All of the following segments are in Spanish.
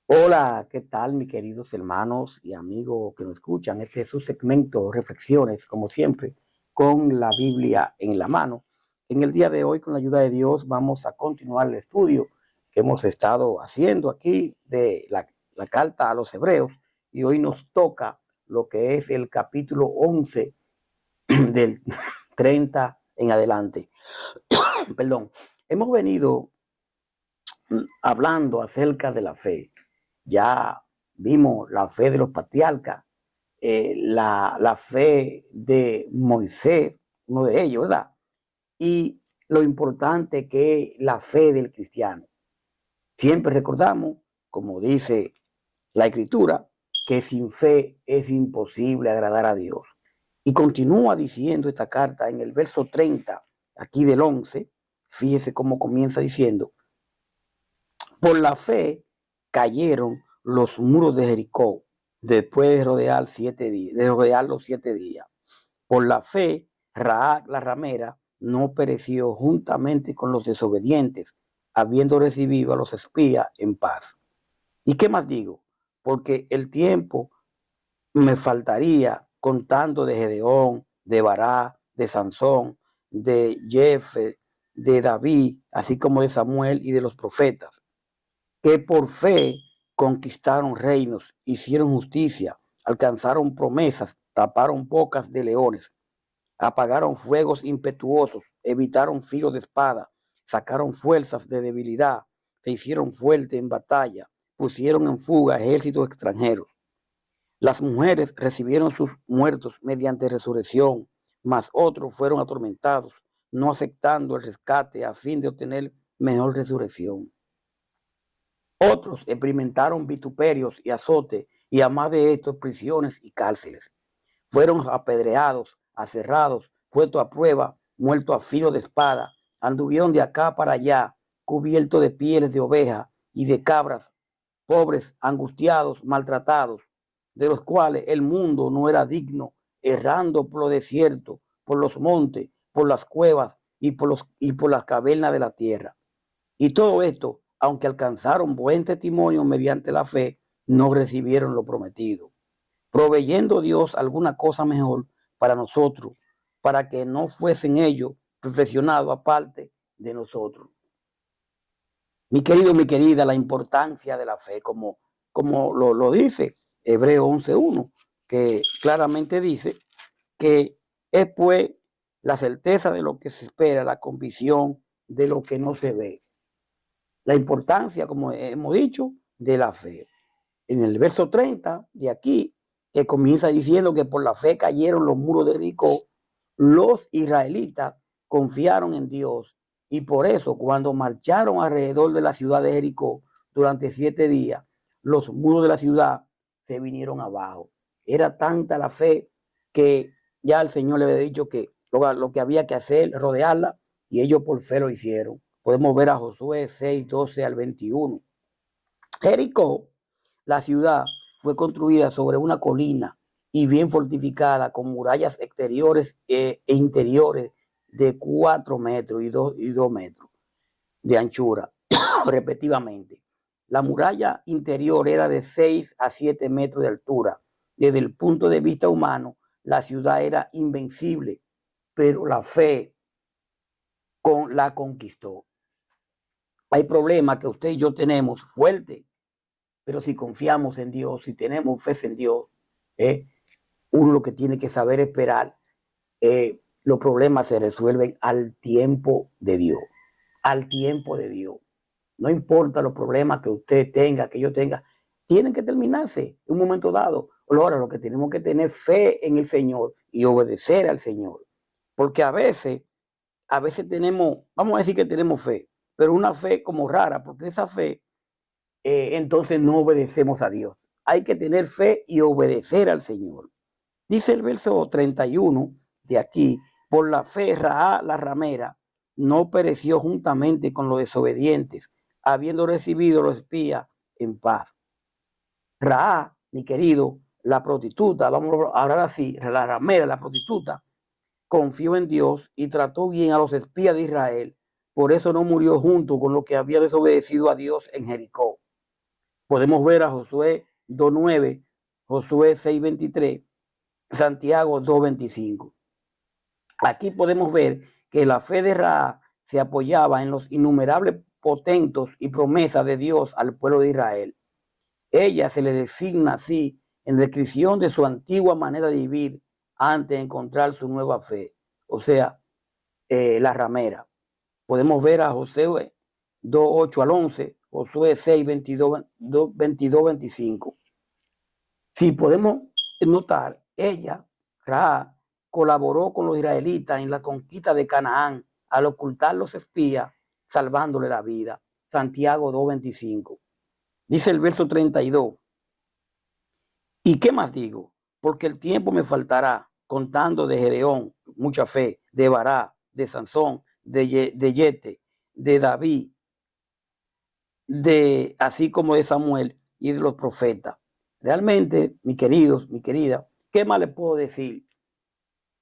Hola, ¿qué tal, mis queridos hermanos y amigos que nos escuchan? Este es su segmento Reflexiones, como siempre, con la Biblia en la mano. En el día de hoy, con la ayuda de Dios, vamos a continuar el estudio que hemos estado haciendo aquí de la carta a los Hebreos, y hoy nos toca lo que es el capítulo 11 del 30 en adelante. Perdón, hemos venido hablando acerca de la fe. Ya vimos la fe de los patriarcas, la fe de Moisés, uno de ellos, ¿verdad? Y lo importante que es la fe del cristiano. Siempre recordamos, como dice la Escritura, que sin fe es imposible agradar a Dios. Y continúa diciendo esta carta en el verso 30, aquí del 11, fíjese cómo comienza diciendo: por la fe cayeron los muros de Jericó después de rodear 7 días, de rodear los 7 días. Por la fe, Rahab la ramera no pereció juntamente con los desobedientes, habiendo recibido a los espías en paz. ¿Y qué más digo? Porque el tiempo me faltaría contando de Gedeón, de Bará, de Sansón, de Jefe, de David, así como de Samuel y de los profetas, que por fe conquistaron reinos, hicieron justicia, alcanzaron promesas, taparon bocas de leones, apagaron fuegos impetuosos, evitaron filos de espada, sacaron fuerzas de debilidad, se hicieron fuertes en batalla, pusieron en fuga ejércitos extranjeros. Las mujeres recibieron sus muertos mediante resurrección, mas otros fueron atormentados, no aceptando el rescate a fin de obtener mejor resurrección. Otros experimentaron vituperios y azotes, y además de esto, prisiones y cárceles. Fueron apedreados, aserrados, puestos a prueba, muertos a filo de espada. Anduvieron de acá para allá, cubiertos de pieles de oveja y de cabras, pobres, angustiados, maltratados, de los cuales el mundo no era digno, errando por los desiertos, por los montes, por las cuevas y por las cavernas de la tierra. Y todo esto, aunque alcanzaron buen testimonio mediante la fe, no recibieron lo prometido, proveyendo Dios alguna cosa mejor para nosotros, para que no fuesen ellos perfeccionados aparte de nosotros. Mi querido, mi querida, la importancia de la fe, como lo dice Hebreo 11.1, que claramente dice que es pues la certeza de lo que se espera, la convicción de lo que no se ve. La importancia, como hemos dicho, de la fe. En el verso 30 de aquí, que comienza diciendo que por la fe cayeron los muros de Jericó, los israelitas confiaron en Dios, y por eso cuando marcharon alrededor de la ciudad de Jericó durante 7 días, los muros de la ciudad se vinieron abajo. Era tanta la fe que ya el Señor le había dicho que lo que había que hacer, rodearla, y ellos por fe lo hicieron. Podemos ver a Josué 6:12 al 21. Jericó, la ciudad, fue construida sobre una colina y bien fortificada con murallas exteriores e interiores de 4 metros y 2 metros de anchura, respectivamente. La muralla interior era de 6 a 7 metros de altura. Desde el punto de vista humano, la ciudad era invencible, pero la fe la conquistó. Hay problemas que usted y yo tenemos fuertes, pero si confiamos en Dios, si tenemos fe en Dios, eh, uno lo que tiene que saber esperar, los problemas se resuelven al tiempo de Dios, al tiempo de Dios. No importa los problemas que usted tenga, que yo tenga, tienen que terminarse en un momento dado. Ahora, lo que tenemos que tener fe en el Señor y obedecer al Señor. Porque a veces tenemos, vamos a decir que tenemos fe, pero una fe como rara, porque esa fe entonces no obedecemos a Dios. Hay que tener fe y obedecer al Señor. Dice el verso 31 de aquí: por la fe Rahab la ramera no pereció juntamente con los desobedientes, habiendo recibido los espías en paz. Rahab, mi querido, la prostituta, vamos a hablar así, la ramera, la prostituta, confió en Dios y trató bien a los espías de Israel. Por eso no murió junto con los que había desobedecido a Dios en Jericó. Podemos ver a Josué 2:9, Josué 6:23, Santiago 2:25. Aquí podemos ver que la fe de Ra se apoyaba en los innumerables potentos y promesas de Dios al pueblo de Israel. Ella se le designa así en descripción de su antigua manera de vivir antes de encontrar su nueva fe, o sea, la ramera. Podemos ver a Josué 2:8 al 11, Josué 6:22, 25. Si podemos notar, ella, Ra, colaboró con los israelitas en la conquista de Canaán al ocultar los espías, salvándole la vida. Santiago 2:25. Dice el verso 32. ¿Y qué más digo? Porque el tiempo me faltará contando de Gedeón, mucha fe, de Bará, de Sansón, de Yete, de David, así como de Samuel y de los profetas. Realmente, mis queridos, mi querida, ¿qué más les puedo decir?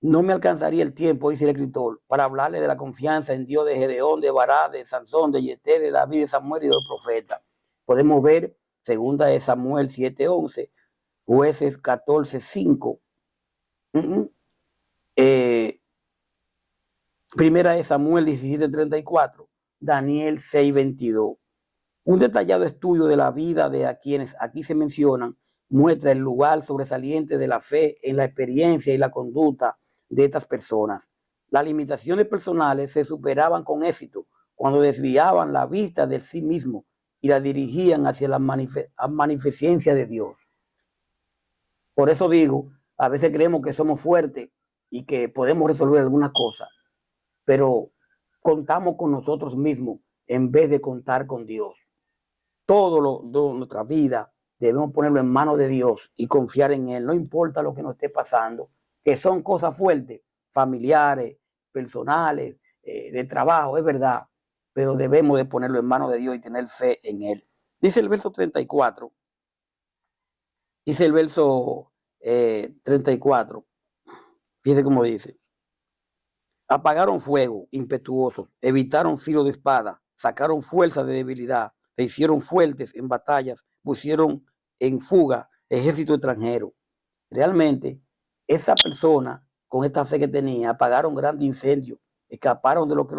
No me alcanzaría el tiempo, dice el escritor, para hablarle de la confianza en Dios de Gedeón, de Bará, de Sansón, de Yete, de David, de Samuel y de los profetas. Podemos ver segunda de Samuel 7:11, Jueces 14:5, primera de Samuel 17:34, Daniel 6:22. Un detallado estudio de la vida de a quienes aquí se mencionan muestra el lugar sobresaliente de la fe en la experiencia y la conducta de estas personas. Las limitaciones personales se superaban con éxito cuando desviaban la vista de sí mismo y la dirigían hacia la magnificencia de Dios. Por eso digo, a veces creemos que somos fuertes y que podemos resolver algunas cosas, pero contamos con nosotros mismos en vez de contar con Dios. Todo nuestra vida debemos ponerlo en manos de Dios y confiar en Él, no importa lo que nos esté pasando, que son cosas fuertes, familiares, personales, de trabajo, es verdad, pero debemos de ponerlo en manos de Dios y tener fe en Él. Dice el verso 34, dice el verso 34, fíjese cómo dice: apagaron fuego impetuosos, evitaron filo de espada, sacaron fuerza de debilidad, se hicieron fuertes en batallas, pusieron en fuga ejército extranjero. Realmente, esa persona, con esta fe que tenía, apagaron grandes incendios, escaparon de lo que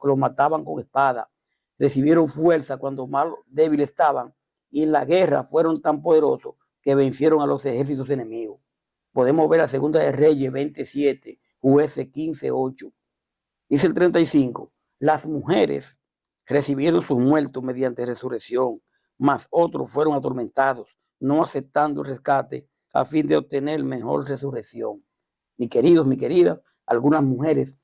lo mataban con espada, recibieron fuerza cuando más débiles estaban, y en la guerra fueron tan poderosos que vencieron a los ejércitos enemigos. Podemos ver a Segunda de Reyes 27, Jueces 15:8. Dice el 35, las mujeres recibieron sus muertos mediante resurrección, mas otros fueron atormentados, no aceptando el rescate a fin de obtener mejor resurrección. Mis queridos, mi querida, algunas mujeres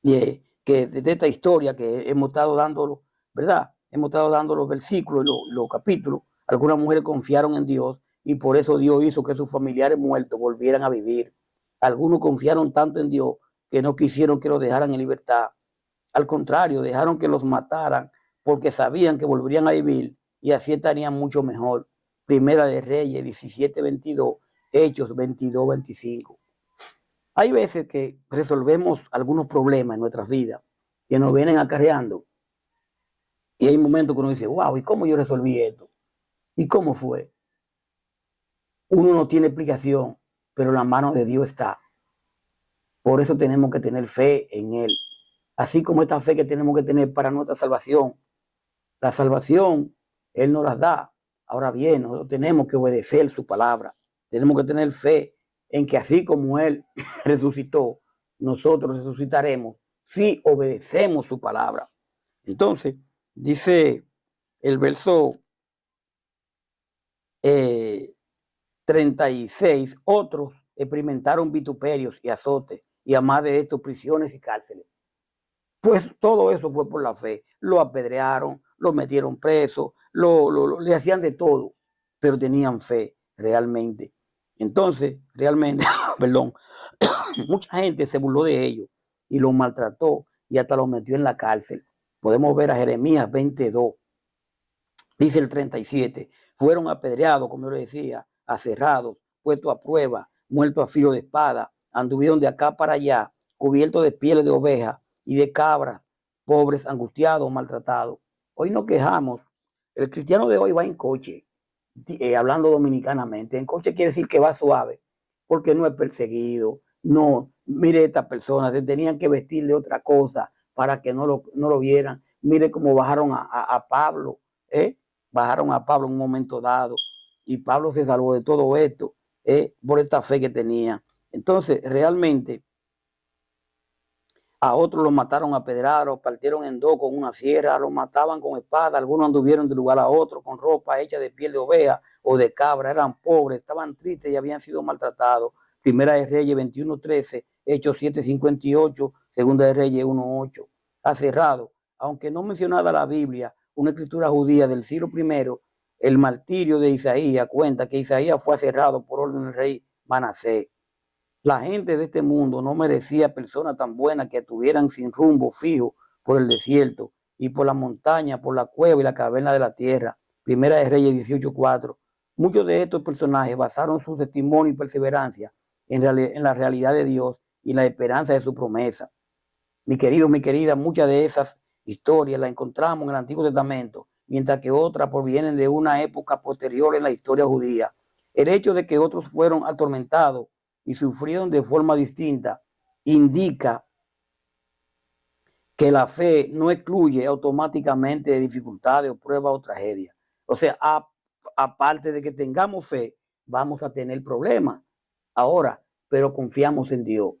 que de esta historia que hemos estado dando, ¿verdad? Hemos estado dando los versículos y los capítulos. Algunas mujeres confiaron en Dios y por eso Dios hizo que sus familiares muertos volvieran a vivir. Algunos confiaron tanto en Dios que no quisieron que los dejaran en libertad. Al contrario, dejaron que los mataran porque sabían que volverían a vivir y así estarían mucho mejor. Primera de Reyes 17:22, Hechos 22:25. Hay veces que resolvemos algunos problemas en nuestras vidas que nos vienen acarreando y hay momentos que uno dice, wow, ¿y cómo yo resolví esto? ¿Y cómo fue? Uno no tiene explicación, pero la mano de Dios está. Por eso tenemos que tener fe en Él. Así como esta fe que tenemos que tener para nuestra salvación. La salvación, Él nos la da. Ahora bien, nosotros tenemos que obedecer su palabra. Tenemos que tener fe en que así como Él resucitó, nosotros resucitaremos si obedecemos su palabra. Entonces, dice el verso 36, otros experimentaron vituperios y azotes, y además de esto, prisiones y cárceles. Pues todo eso fue por la fe. Lo apedrearon, lo metieron preso, le hacían de todo, pero tenían fe realmente. Entonces, realmente, perdón, mucha gente se burló de ellos y los maltrató y hasta los metió en la cárcel. Podemos ver a Jeremías 22, dice el 37, fueron apedreados, como yo le decía, aserrados, puestos a prueba, muertos a filo de espada, anduvieron de acá para allá, cubiertos de pieles de oveja y de cabras, pobres, angustiados, maltratados. Hoy nos quejamos El cristiano de hoy va en coche, hablando dominicanamente. En coche quiere decir que va suave, porque no es perseguido. No, mire, estas personas se tenían que vestir de otra cosa para que no lo vieran. Mire cómo bajaron a Pablo, bajaron a Pablo en un momento dado, y Pablo se salvó de todo esto, por esta fe que tenía. Entonces, realmente, a otros los mataron a pedradas, partieron en dos con una sierra, los mataban con espada, algunos anduvieron de lugar a otro con ropa hecha de piel de oveja o de cabra, eran pobres, estaban tristes y habían sido maltratados. Primera de Reyes 21:13, Hechos 7:58, Segunda de Reyes 1:8. Ha cerrado, aunque no mencionada la Biblia, una escritura judía del siglo I, el martirio de Isaías cuenta que Isaías fue aserrado por orden del rey Manasés. La gente de este mundo no merecía personas tan buenas que estuvieran sin rumbo fijo por el desierto y por la montaña, por la cueva y la caverna de la tierra. Primera de Reyes 18:4. Muchos de estos personajes basaron su testimonio y perseverancia en la realidad de Dios y la esperanza de su promesa. Mi querido, mi querida, muchas de esas historias las encontramos en el Antiguo Testamento, mientras que otras provienen de una época posterior en la historia judía. El hecho de que otros fueron atormentados y sufrieron de forma distinta indica que la fe no excluye automáticamente dificultades o pruebas o tragedias. O sea, aparte de que tengamos fe, vamos a tener problemas. Ahora, pero confiamos en Dios.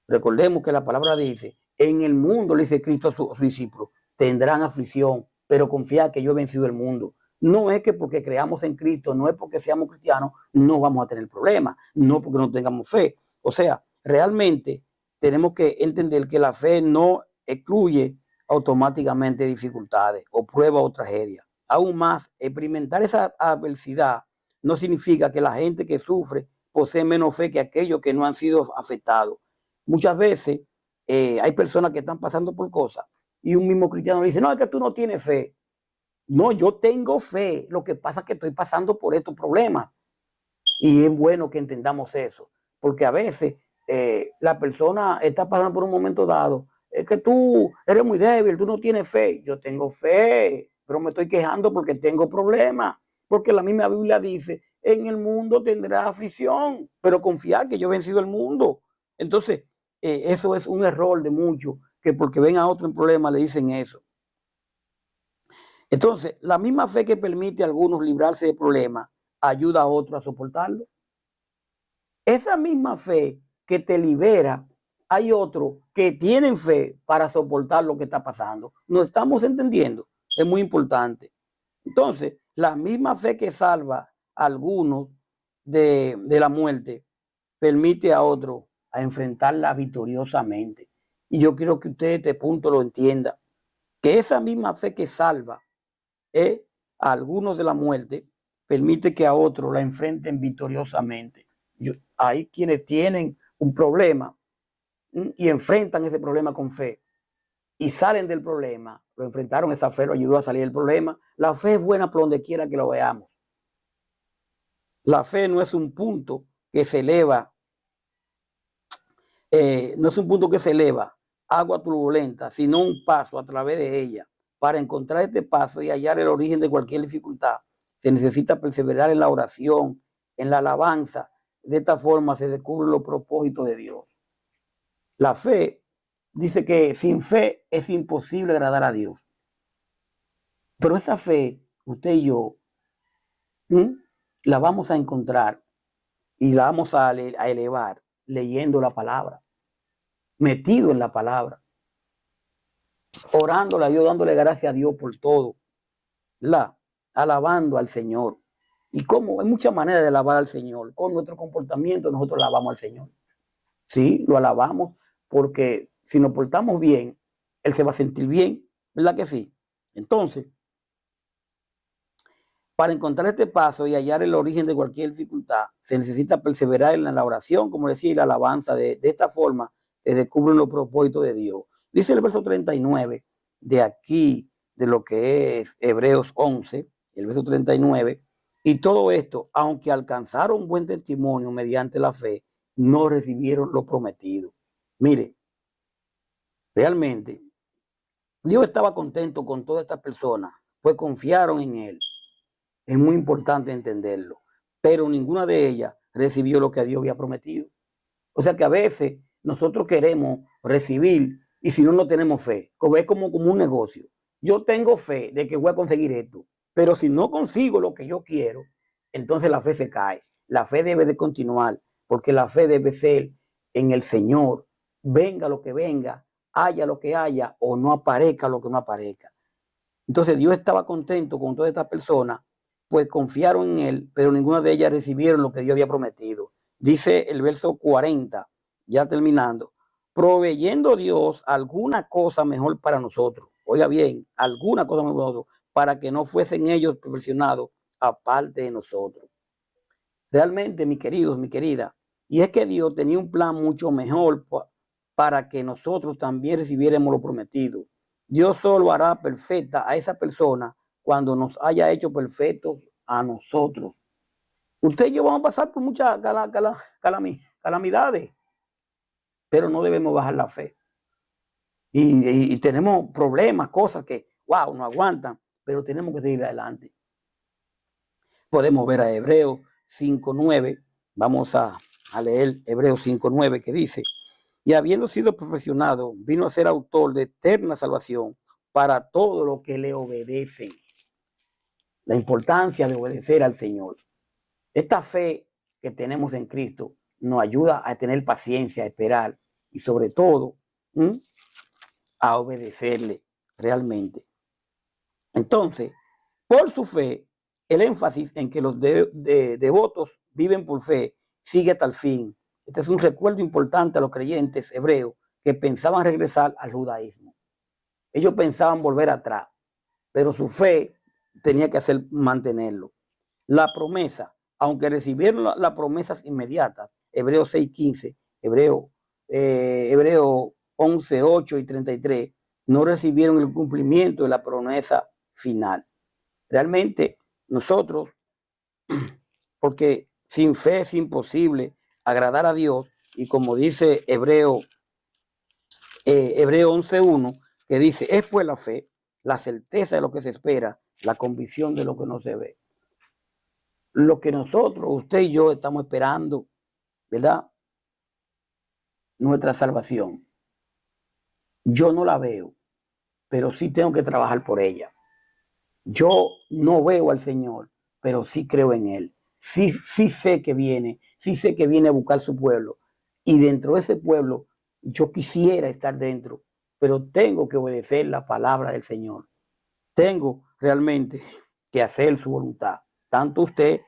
Recordemos que la palabra dice, en el mundo, le dice Cristo a sus discípulos, tendrán aflicción, pero confía que yo he vencido el mundo. No es que porque creamos en Cristo, no es porque seamos cristianos, no vamos a tener problemas, no porque no tengamos fe. O sea, realmente tenemos que entender que la fe no excluye automáticamente dificultades o pruebas o tragedias. Aún más, experimentar esa adversidad no significa que la gente que sufre posee menos fe que aquellos que no han sido afectados. Muchas veces hay personas que están pasando por cosas y un mismo cristiano le dice, no, es que tú no tienes fe. No, yo tengo fe. Lo que pasa es que estoy pasando por estos problemas. Y es bueno que entendamos eso, porque a veces la persona está pasando por un momento dado. Es que tú eres muy débil, tú no tienes fe. Yo tengo fe, pero me estoy quejando porque tengo problemas. Porque la misma Biblia dice, en el mundo tendrás aflicción, pero confía que yo he vencido el mundo. Entonces, eso es un error de muchos, que porque ven a otro en problemas le dicen eso. Entonces, la misma fe que permite a algunos librarse de problemas, ayuda a otros a soportarlo. Esa misma fe que te libera, hay otros que tienen fe para soportar lo que está pasando. ¿Nos estamos entendiendo? Es muy importante. Entonces, la misma fe que salva a algunos de la muerte, permite a otros a enfrentarla victoriosamente. Y yo quiero que usted este punto lo entienda, que esa misma fe que salva a algunos de la muerte, permite que a otros la enfrenten victoriosamente. Hay quienes tienen un problema y enfrentan ese problema con fe y salen del problema. Lo enfrentaron, esa fe lo ayudó a salir del problema. La fe es buena por donde quiera que lo veamos. La fe no es un punto que se eleva, no es un punto que se eleva, agua turbulenta, sino un paso a través de ella. Para encontrar este paso y hallar el origen de cualquier dificultad, se necesita perseverar en la oración, en la alabanza. De esta forma se descubren los propósitos de Dios. La fe dice que sin fe es imposible agradar a Dios. Pero esa fe, usted y yo, la vamos a encontrar y la vamos a elevar leyendo la palabra, metido en la palabra, orándole a Dios, dándole gracias a Dios por todo, alabando al Señor. Y como hay muchas maneras de alabar al Señor. Con nuestro comportamiento nosotros alabamos al Señor. Sí, lo alabamos porque si nos portamos bien, Él se va a sentir bien, ¿verdad que sí? Entonces, para encontrar este paso y hallar el origen de cualquier dificultad, se necesita perseverar en la oración, como decía, y la alabanza. De esta forma se descubren los propósitos de Dios. Dice el verso 39 de aquí, de lo que es Hebreos 11, el verso 39, y todo esto, aunque alcanzaron buen testimonio mediante la fe, no recibieron lo prometido. Mire, realmente, Dios estaba contento con todas estas personas pues confiaron en él. Es muy importante entenderlo. Pero ninguna de ellas recibió lo que Dios había prometido. O sea que a veces nosotros queremos recibir y si no, no tenemos fe. Es como un negocio. Yo tengo fe de que voy a conseguir esto, pero si no consigo lo que yo quiero, entonces la fe se cae. La fe debe de continuar, porque la fe debe ser en el Señor. Venga lo que venga, haya lo que haya o no aparezca lo que no aparezca. Entonces Dios estaba contento con todas estas personas, pues confiaron en él, pero ninguna de ellas recibieron lo que Dios había prometido. Dice el verso 40, ya terminando, proveyendo Dios alguna cosa mejor para nosotros. Oiga bien, alguna cosa mejor para nosotros, para que no fuesen ellos perfeccionados aparte de nosotros. Realmente, mis queridos, mi querida, y es que Dios tenía un plan mucho mejor para que nosotros también recibiéramos lo prometido. Dios solo hará perfecta a esa persona cuando nos haya hecho perfectos a nosotros. Usted y yo vamos a pasar por muchas calamidades, pero no debemos bajar la fe. Y tenemos problemas, cosas que, wow, no aguantan, pero tenemos que seguir adelante. Podemos ver a Hebreos 5:9, vamos a leer Hebreos 5:9 que dice, y habiendo sido perfeccionado, vino a ser autor de eterna salvación para todos los que le obedecen. La importancia de obedecer al Señor. Esta fe que tenemos en Cristo nos ayuda a tener paciencia, a esperar y sobre todo a obedecerle realmente. Entonces, por su fe, el énfasis en que los devotos viven por fe sigue hasta el fin. Este es un recuerdo importante a los creyentes hebreos que pensaban regresar al judaísmo. Ellos pensaban volver atrás, pero su fe tenía que hacer mantenerlo. La promesa, aunque recibieron las promesas inmediatas, Hebreos 6:15, Hebreo 11:8 y 33, no recibieron el cumplimiento de la promesa final. Realmente nosotros, porque sin fe es imposible agradar a Dios, y como dice Hebreo 11:1, que dice, es pues la fe, la certeza de lo que se espera, la convicción de lo que no se ve. Lo que nosotros, usted y yo estamos esperando, ¿verdad? Nuestra salvación. Yo no la veo, pero sí tengo que trabajar por ella. Yo no veo al Señor, pero sí creo en Él. Sí sé que viene a buscar su pueblo. Y dentro de ese pueblo, yo quisiera estar dentro, pero tengo que obedecer la palabra del Señor. Tengo realmente que hacer su voluntad, tanto usted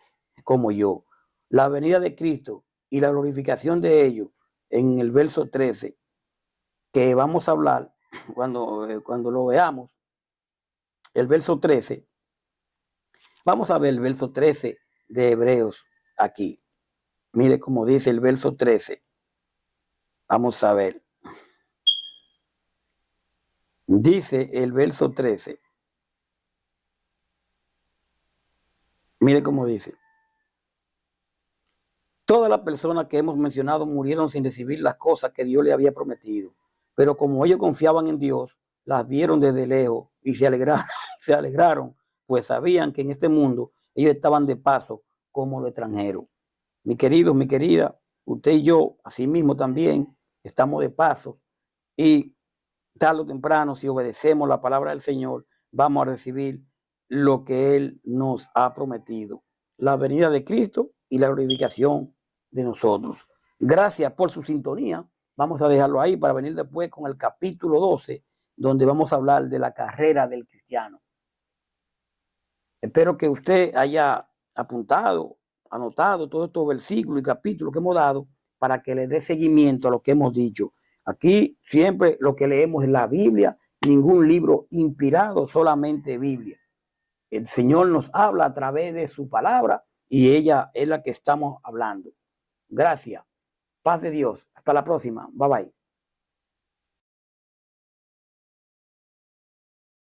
como yo. La venida de Cristo y la glorificación de ellos en el verso 13, que vamos a hablar cuando lo veamos, el verso 13. Vamos a ver el verso 13 de Hebreos aquí. Mire cómo dice el verso 13. Vamos a ver. Dice el verso 13. Mire cómo dice. Todas las personas que hemos mencionado murieron sin recibir las cosas que Dios le había prometido. Pero como ellos confiaban en Dios, las vieron desde lejos y se alegraron, pues sabían que en este mundo ellos estaban de paso como los extranjeros. Mi querido, mi querida, usted y yo, asimismo también, estamos de paso y tarde o temprano, si obedecemos la palabra del Señor, vamos a recibir lo que Él nos ha prometido. La venida de Cristo y la glorificación de nosotros. Gracias por su sintonía. Vamos a dejarlo ahí para venir después con el capítulo 12, donde vamos a hablar de la carrera del cristiano. Espero que usted haya anotado todos estos versículos y capítulos que hemos dado para que le dé seguimiento a lo que hemos dicho. Aquí siempre lo que leemos es la Biblia, ningún libro inspirado, solamente Biblia. El Señor nos habla a través de su palabra y ella es la que estamos hablando. Gracias. Paz de Dios. Hasta la próxima. Bye bye.